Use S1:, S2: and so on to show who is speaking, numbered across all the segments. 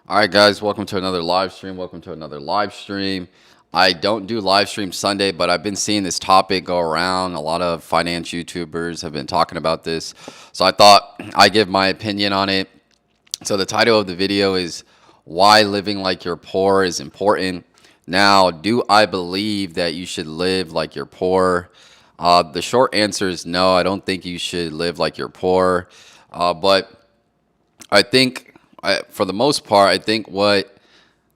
S1: All right, guys, welcome to another live stream. Welcome to another live stream. I don't do live stream Sunday, but I've been seeing this topic go around. A lot of finance YouTubers have been talking about this. So I thought I'd give my opinion on it. So the title of the video is Why Living Like You're Poor is Important. Now, do I believe that you should live like you're poor? The short answer is no, I don't think you should live like you're poor. But I think, for the most part, I think what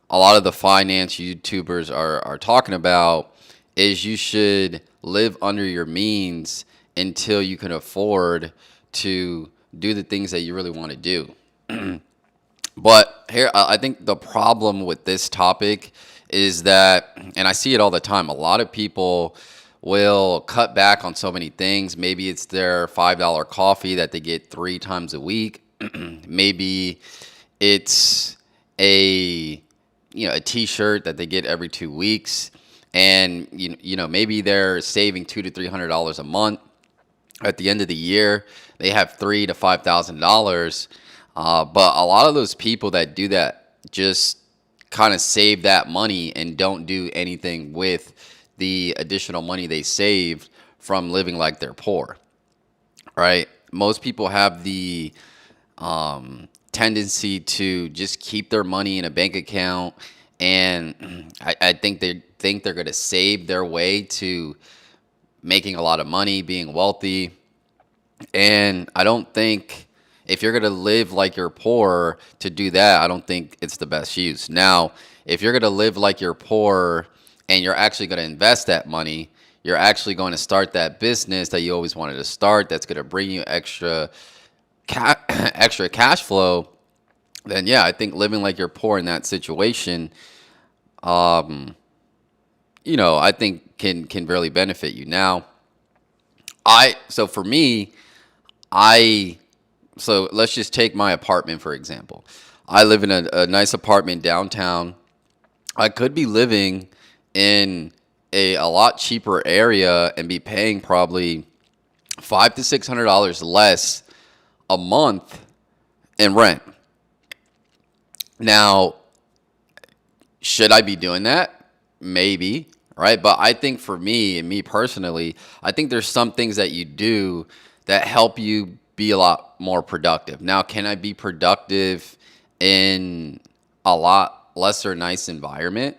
S1: a lot of the finance YouTubers are talking about is you should live under your means until you can afford to do the things that you really want to do. But here, I think the problem with this topic is that, and I see it all the time, a lot of people will cut back on so many things. Maybe it's their $5 coffee that they get 3 times a week. Maybe it's a a t-shirt that they get every 2 weeks, and maybe they're saving $200 to $300 a month. At the end of the year, they have $3,000 to $5,000. But a lot of those people that do that just kind of save that money and don't do anything with the additional money they saved from living like they're poor, right? Most people have the tendency to just keep their money in a bank account, and I think they're going to save their way to making a lot of money, being wealthy. And I don't think, if you're going to live like you're poor to do that, I don't think it's the best use. Now, if you're going to live like you're poor and you're actually going to invest that money, you're actually going to start that business that you always wanted to start, that's going to bring you extra cash flow, then yeah, I think living like you're poor in that situation, I think can really benefit you. Now, so for me, I so let's just take my apartment for example. I live in a nice apartment downtown. I could be living in a lot cheaper area and be paying probably $500 to $600 less a month in rent. Now, should I be doing that? Maybe, right? But I think for me and me personally, I think there's some things that you do that help you be a lot more productive. Now, can I be productive in a lot lesser nice environment?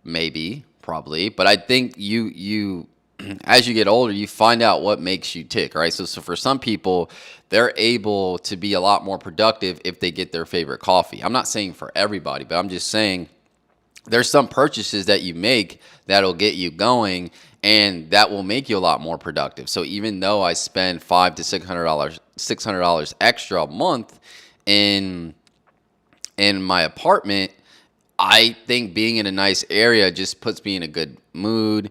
S1: Maybe, probably. But I think you as you get older, you find out what makes you tick, right? So for some people, they're able to be a lot more productive if they get their favorite coffee. I'm not saying for everybody, but I'm just saying there's some purchases that you make that'll get you going, and that will make you a lot more productive. So even though I spend $500 to $600 extra a month in my apartment, I think being in a nice area just puts me in a good mood,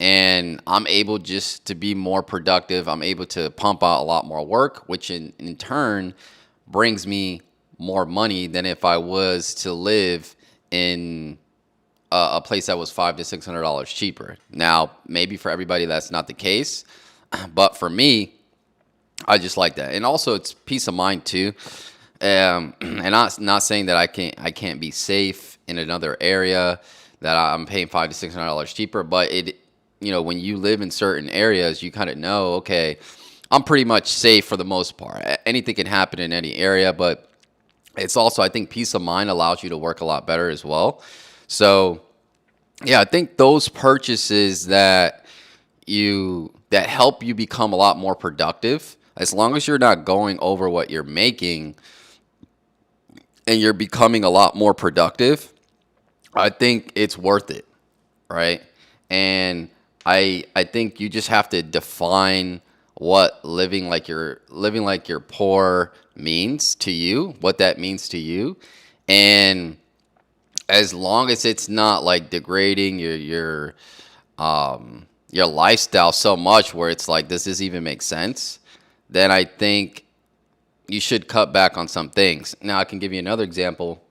S1: and I'm able just to be more productive. I'm able to pump out a lot more work, which in turn brings me more money than if I was to live in a place that was $500 to $600 cheaper. Now, maybe for everybody that's not the case, but for me, I just like that, and also it's peace of mind too. And not saying that I can't be safe in another area that I'm paying $500 to $600 cheaper, but when you live in certain areas, you kind of know, okay, I'm pretty much safe for the most part. Anything can happen in any area, but it's also, I think, peace of mind allows you to work a lot better as well. So yeah, I think those purchases that help you become a lot more productive, as long as you're not going over what you're making and you're becoming a lot more productive, I think it's worth it, right? And I think you just have to define what living like you're poor means to you, what that means to you. And as long as it's not like degrading your lifestyle so much where it's like, does this even make sense? Then I think you should cut back on some things. Now, I can give you another example.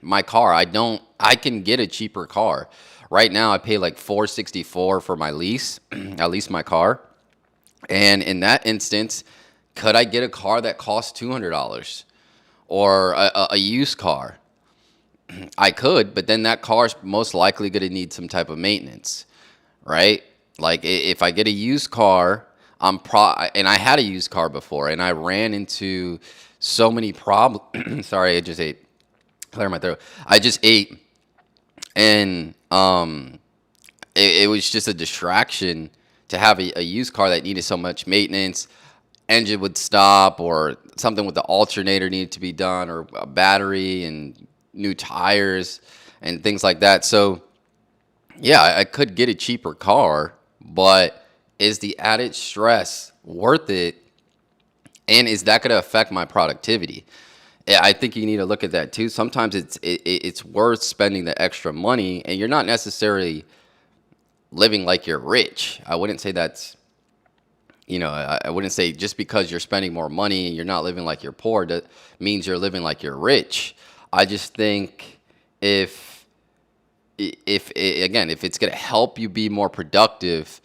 S1: My car, I can get a cheaper car. Right now, I pay like $464 for my lease. I lease my car. And in that instance, could I get a car that costs $200? or a used car. I could, but then that car's most likely going to need some type of maintenance, right? Like if I get a used car, and I had a used car before, and I ran into so many problems. Sorry, I just ate. Clear my throat. I just ate, and it was just a distraction to have a used car that needed so much maintenance. Engine would stop, or something with the alternator needed to be done, or a battery and new tires and things like that. So yeah, I could get a cheaper car, but is the added stress worth it? And is that going to affect my productivity? Yeah, I think you need to look at that too. Sometimes it's worth spending the extra money, and you're not necessarily living like you're rich. I wouldn't say that's, I wouldn't say just because you're spending more money and you're not living like you're poor, that means you're living like you're rich. I just think if again, if it's going to help you be more productive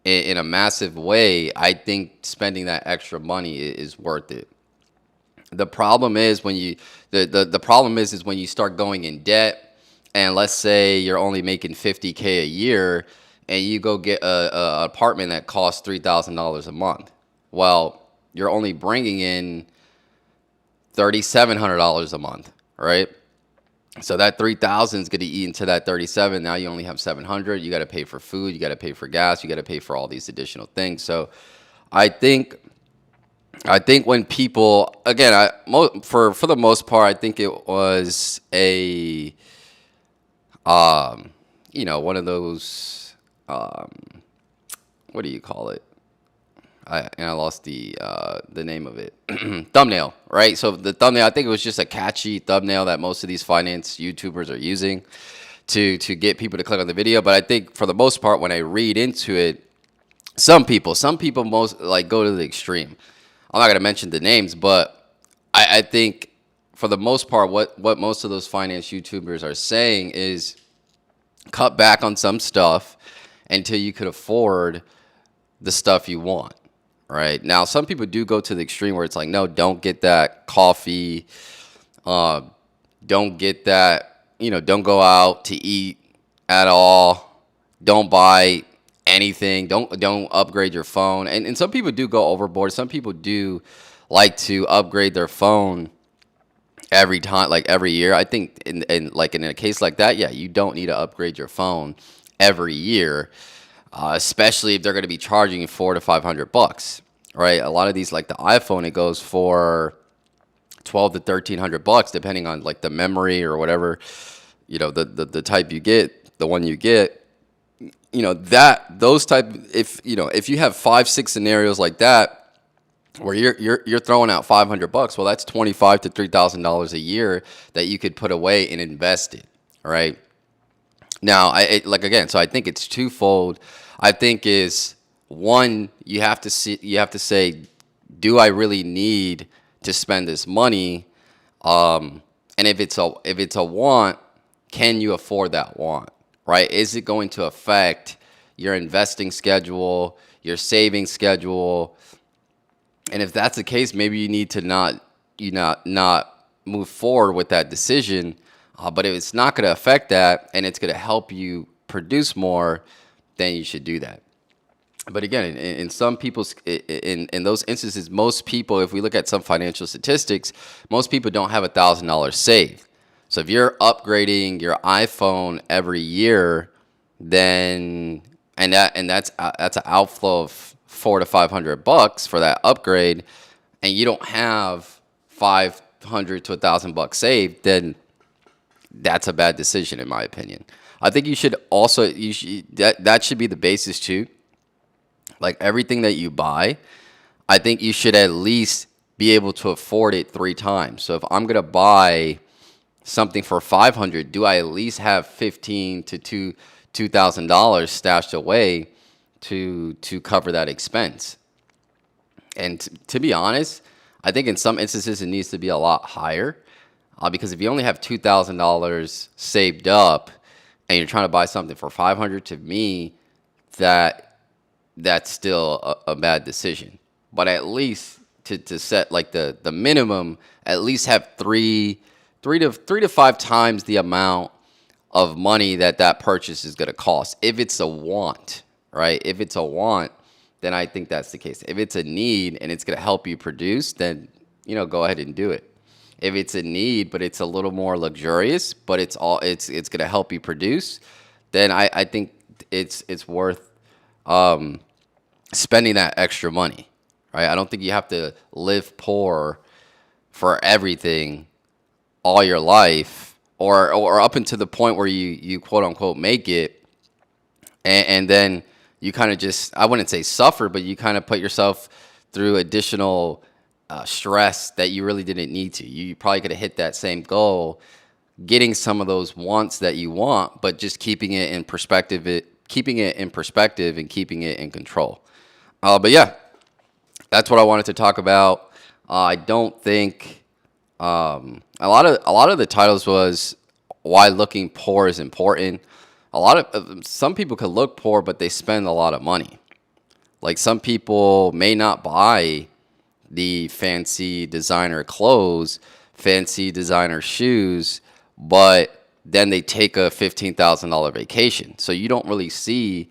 S1: in a massive way, I think spending that extra money is worth it. The problem is when you the problem is when you start going in debt, and let's say you're only making 50K a year, and you go get a apartment that costs $3,000 a month. Well, you're only bringing in $3,700 a month, right? So that 3,000 is going to eat into that 37. Now you only have 700. You got to pay for food. You got to pay for gas. You got to pay for all these additional things. So I think when people, again, for the most part, I think it was one of those, what do you call it? I lost the name of it. Thumbnail, right? So the thumbnail, I think it was just a catchy thumbnail that most of these finance YouTubers are using to get people to click on the video. But I think for the most part, when I read into it, some people most like go to the extreme. I'm not gonna mention the names, but I think for the most part, what most of those finance YouTubers are saying is cut back on some stuff until you could afford the stuff you want. Right now, some people do go to the extreme where it's like, no, don't get that coffee, don't get that, don't go out to eat at all, don't buy anything, don't upgrade your phone, and some people do go overboard. Some people do like to upgrade their phone every time, like every year. I think in a case like that, yeah, you don't need to upgrade your phone every year. Especially if they're going to be charging you $400 to $500, right? A lot of these, like the iPhone, it goes for $1,200 to $1,300, depending on like the memory or whatever, the type you get, the one you get, those type. If you have 5-6 scenarios like that, where you're throwing out $500, well, that's $2,500 to $3,000 a year that you could put away and invest it, right? Now, so I think it's twofold. I think is one, you have to say, do I really need to spend this money? And if it's a want, can you afford that want? Right? Is it going to affect your investing schedule, your saving schedule? And if that's the case, maybe you need to not move forward with that decision. But if it's not going to affect that and it's going to help you produce more, then you should do that. But again, in some people's, in those instances, most people, if we look at some financial statistics, most people don't have $1,000 saved. So if you're upgrading your iPhone every year, then that's an outflow of $400 to $500 for that upgrade, and you don't have $500 to $1,000 saved, then that's a bad decision, in my opinion. I think that should be the basis too. Like everything that you buy, I think you should at least be able to afford it 3 times. So if I'm gonna buy something for $500, do I at least have $1,500 to $2,000 stashed away to cover that expense? And to be honest, I think in some instances it needs to be a lot higher. Because if you only have $2,000 saved up and you're trying to buy something for $500, to me, that's still a bad decision. But at least to set like the minimum, at least have three to five times the amount of money that that purchase is going to cost. If it's a want, right? If it's a want, then I think that's the case. If it's a need and it's going to help you produce, then, go ahead and do it. If it's a need, but it's a little more luxurious, but it's going to help you produce, then I think it's worth spending that extra money, right? I don't think you have to live poor for everything all your life, or up until the point where you quote unquote make it, and then you kind of just, I wouldn't say suffer, but you kind of put yourself through additional stress that you really didn't need to. You probably could have hit that same goal, getting some of those wants that you want, but just keeping it in perspective, and keeping it in control. But yeah, that's what I wanted to talk about. I don't think a lot of the titles was why looking poor is important. Some people could look poor, but they spend a lot of money. Like some people may not buy the fancy designer clothes, fancy designer shoes, but then they take a $15,000 vacation. So you don't really see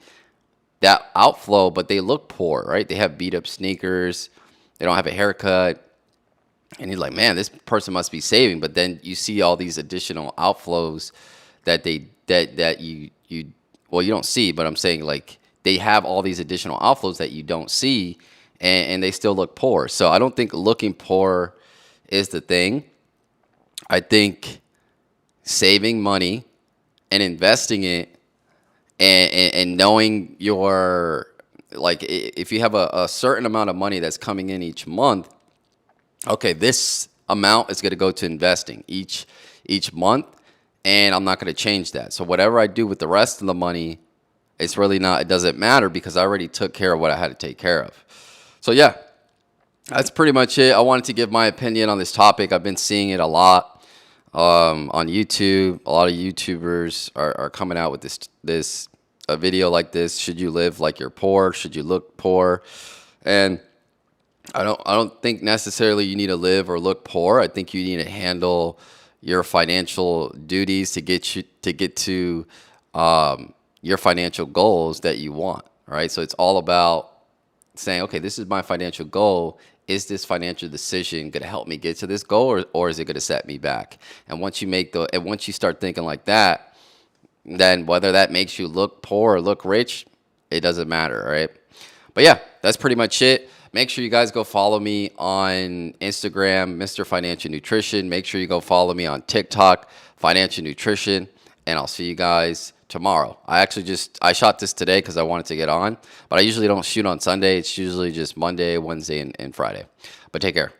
S1: that outflow, but they look poor, right? They have beat up sneakers, they don't have a haircut, and you're like, man, this person must be saving. But then you see all these additional outflows that you well, you don't see, but I'm saying like they have all these additional outflows that you don't see, and they still look poor. So I don't think looking poor is the thing. I think saving money and investing it, and knowing your, like, if you have a certain amount of money that's coming in each month, okay, this amount is going to go to investing each month, and I'm not going to change that. So whatever I do with the rest of the money, it doesn't matter, because I already took care of what I had to take care of. So yeah, that's pretty much it. I wanted to give my opinion on this topic. I've been seeing it a lot on YouTube. A lot of YouTubers are coming out with this a video like this. Should you live like you're poor? Should you look poor? And I don't think necessarily you need to live or look poor. I think you need to handle your financial duties to get to your financial goals that you want. Right. So it's all about saying, okay, this is my financial goal. Is this financial decision going to help me get to this goal, or is it going to set me back? And once you start thinking like that, then whether that makes you look poor or look rich, it doesn't matter, right? But yeah, that's pretty much it. Make sure you guys go follow me on Instagram, Mr. Financial Nutrition. Make sure you go follow me on TikTok, Financial Nutrition, and I'll see you guys tomorrow. I shot this today because I wanted to get on, but I usually don't shoot on Sunday. It's usually just Monday, Wednesday, and Friday. But take care.